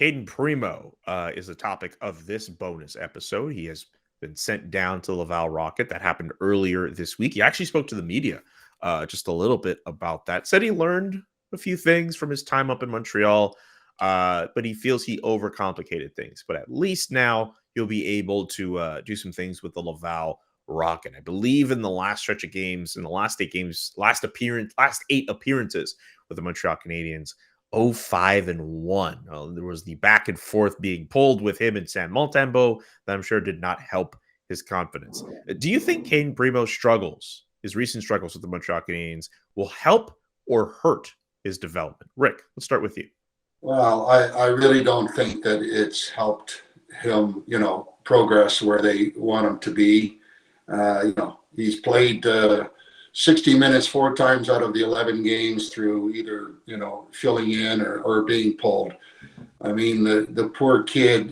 Cayden Primeau is the topic of this bonus episode. He has been sent down to Laval Rocket. That happened earlier this week. He actually spoke to the media just a little bit about that. Said he learned a few things from his time up in Montreal, but he feels he overcomplicated things. But at least now he'll be able to do some things with the Laval Rocket. I believe in the last stretch of games, in the last 8 games, last 8 appearances with the Montreal Canadiens, 0-5-1. There was the back and forth being pulled with him and Sam Montembeault that I'm sure did not help his confidence. Do you think Cayden Primeau's struggles, his recent struggles with the Montreal Canadiens, will help or hurt his development? Rick, let's start with you. Well, I really don't think that it's helped him, progress where they want him to be. He's played 60 minutes 4 times out of the 11 games through either, filling in or being pulled. I mean, the poor kid,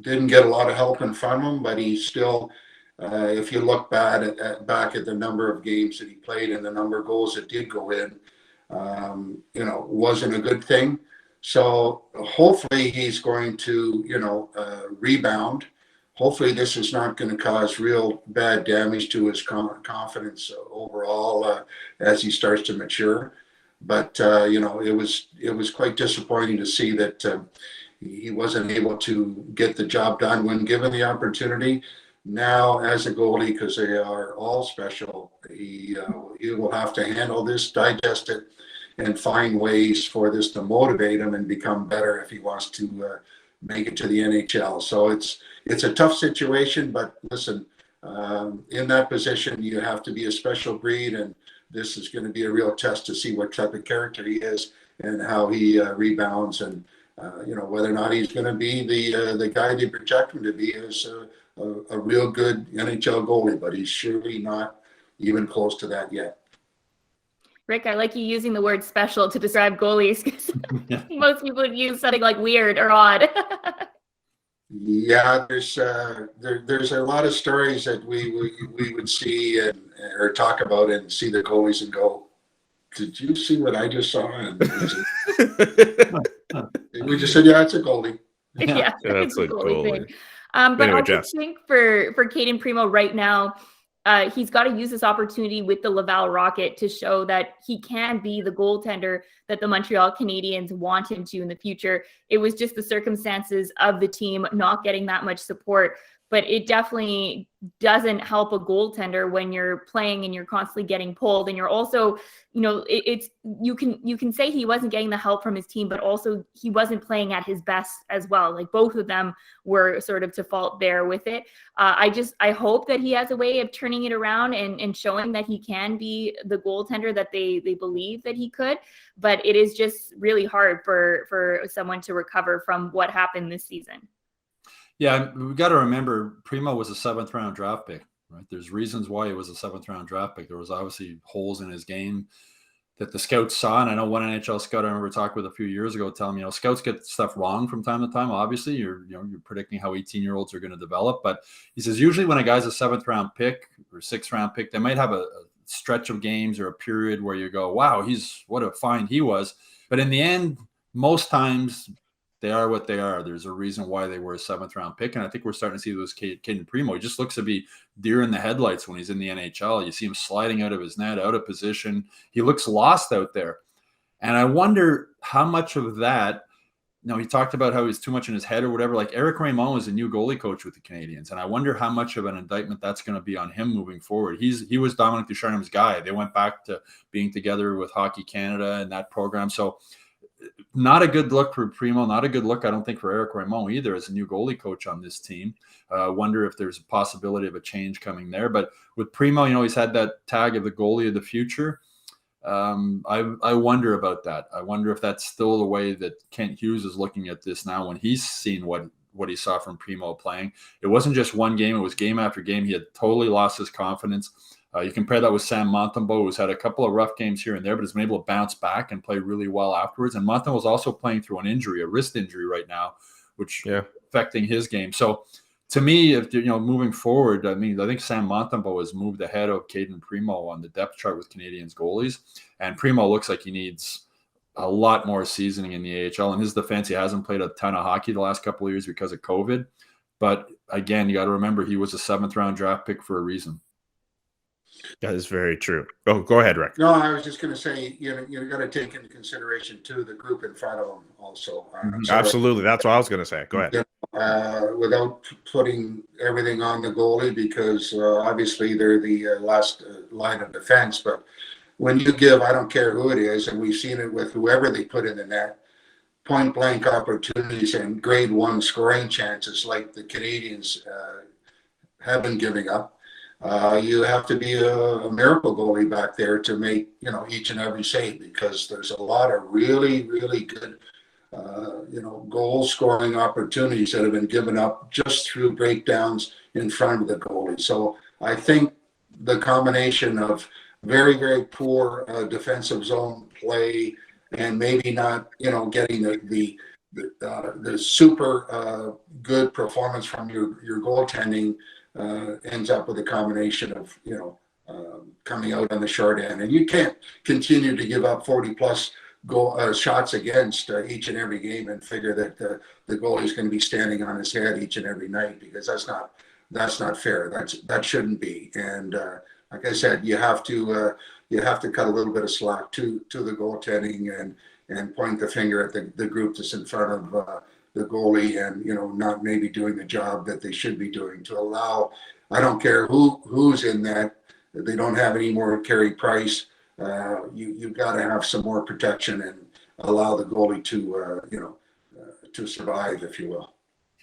didn't get a lot of help in front of him, but he still, if you look back at the number of games that he played and the number of goals that did go in, wasn't a good thing. So hopefully he's going to, rebound. Hopefully this is not going to cause real bad damage to his confidence overall as he starts to mature. But, it was quite disappointing to see that he wasn't able to get the job done when given the opportunity. Now, as a goalie, because they are all special, he will have to handle this, digest it, and find ways for this to motivate him and become better if he wants to make it to the NHL. So it's a tough situation, but listen, in that position, you have to be a special breed, and this is going to be a real test to see what type of character he is and how he rebounds, and whether or not he's going to be the guy they project him to be as a real good NHL goalie, but he's surely not even close to that yet. Rick, I like you using the word special to describe goalies, because most people would use something like weird or odd. Yeah, there's a lot of stories that we would see or talk about and see the goalies and go, did you see what I just saw? And we just said, yeah, it's a goalie. Yeah, that's a goalie thing. But anyway, I just think for Cayden Primeau right now, he's got to use this opportunity with the Laval Rocket to show that he can be the goaltender that the Montreal Canadiens want him to in the future. It was just the circumstances of the team not getting that much support, but it definitely doesn't help a goaltender when you're playing and you're constantly getting pulled, and you're also, you can say he wasn't getting the help from his team, but also he wasn't playing at his best as well. Like, both of them were sort of to fault there with it. I hope that he has a way of turning it around and showing that he can be the goaltender that they believe that he could. But it is just really hard for someone to recover from what happened this season. Yeah, we got to remember Primeau was a 7th round draft pick, right? There's reasons why he was a 7th round draft pick. There was obviously holes in his game that the scouts saw. And I know one NHL scout I remember talking with a few years ago telling me, scouts get stuff wrong from time to time. Obviously, you're predicting how 18-year-olds are going to develop. But he says usually when a guy's a 7th round pick or 6th round pick, they might have a stretch of games or a period where you go, wow, what a find he was. But in the end, most times they are what they are. There's a reason why they were a 7th round pick. And I think we're starting to see those Cayden Primeau. He just looks to be deer in the headlights when he's in the NHL. You see him sliding out of his net, out of position. He looks lost out there. And I wonder how much of that, he talked about how he's too much in his head or whatever. Like, Eric Raymond is a new goalie coach with the Canadiens. And I wonder how much of an indictment that's going to be on him moving forward. He was Dominic Ducharme's guy. They went back to being together with Hockey Canada and that program. So not a good look for Primeau, not a good look, I don't think, for Eric Raymond either as a new goalie coach on this team. Wonder if there's a possibility of a change coming there. But with Primeau, he's had that tag of the goalie of the future. I wonder about that. I wonder if that's still the way that Kent Hughes is looking at this now when he's seen what he saw from Primeau playing. It wasn't just one game. It was game after game. He had totally lost his confidence. You compare that with Sam Montembeault, who's had a couple of rough games here and there, but has been able to bounce back and play really well afterwards. And Montembeault's also playing through an injury, a wrist injury right now, which affecting his game. So to me, if moving forward, I think Sam Montembeault has moved ahead of Cayden Primeau on the depth chart with Canadiens goalies. And Primeau looks like he needs a lot more seasoning in the AHL. In his defense, he hasn't played a ton of hockey the last couple of years because of COVID. But again, you got to remember he was a 7th-round draft pick for a reason. That is very true. Oh, go ahead, Rick. No, I was just going to say, you got to take into consideration too the group in front of them also. Absolutely, that's what I was going to say. Go ahead. Without putting everything on the goalie, because obviously they're the last line of defense. But when you give, I don't care who it is, and we've seen it with whoever they put in the net, point blank opportunities and grade 1 scoring chances like the Canadiens have been giving up. You have to be a miracle goalie back there to make, each and every save, because there's a lot of really, really good, goal scoring opportunities that have been given up just through breakdowns in front of the goalie. So I think the combination of very, very poor defensive zone play and maybe not, getting the super good performance from your goaltending ends up with a combination of, coming out on the short end. And you can't continue to give up 40 plus shots against each and every game and figure that the goalie is going to be standing on his head each and every night, because that's not fair. That shouldn't be. And like I said, you have to cut a little bit of slack to the goaltending and point the finger at the group that's in front of the goalie, and not maybe doing the job that they should be doing to allow. I don't care who's in that. They don't have any more Carey Price. You've got to have some more protection and allow the goalie to to survive, if you will.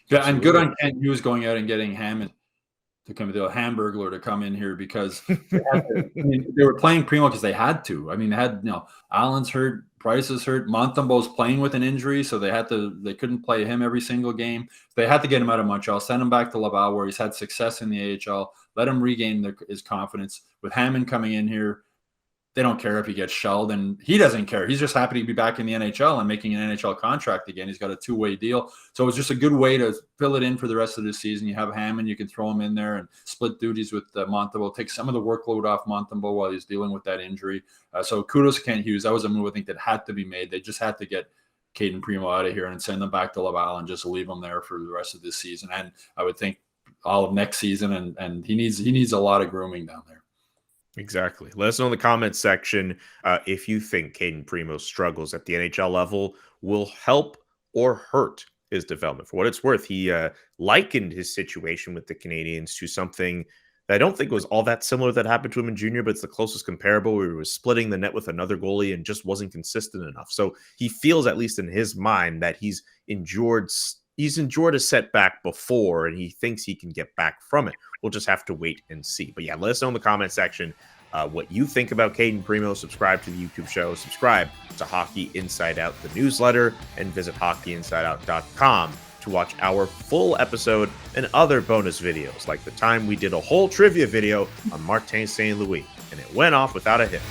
Yeah, and good on Kent Hughes going out and getting Hammond to come, the Hamburglar to come in here, because they were playing Primeau because they had to. I mean, they had, Allen's hurt, Price is hurt, Montembeau's playing with an injury, so they couldn't play him every single game. They had to get him out of Montreal, send him back to Laval, where he's had success in the AHL, let him regain his confidence. With Hammond coming in here, they don't care if he gets shelled, and he doesn't care. He's just happy to be back in the NHL and making an NHL contract again. He's got a 2-way deal. So it's just a good way to fill it in for the rest of the season. You have Hammond, you can throw him in there and split duties with Montembeau, take some of the workload off Montembeau while he's dealing with that injury. So kudos to Kent Hughes. That was a move, I think, that had to be made. They just had to get Cayden Primeau out of here and send them back to Laval and just leave him there for the rest of this season. And I would think all of next season, and he needs a lot of grooming down there. Exactly. Let us know in the comments section if you think Cayden Primeau struggles at the NHL level will help or hurt his development. For what it's worth, he likened his situation with the Canadiens to something that I don't think was all that similar that happened to him in junior, but it's the closest comparable, where he was splitting the net with another goalie and just wasn't consistent enough. So he feels, at least in his mind, that he's endured a setback before, and he thinks he can get back from it. We'll just have to wait and see. But yeah, let us know in the comment section what you think about Cayden Primeau. Subscribe to the YouTube show. Subscribe to Hockey Inside Out, the newsletter, and visit hockeyinsideout.com to watch our full episode and other bonus videos, like the time we did a whole trivia video on Martin St. Louis, and it went off without a hitch.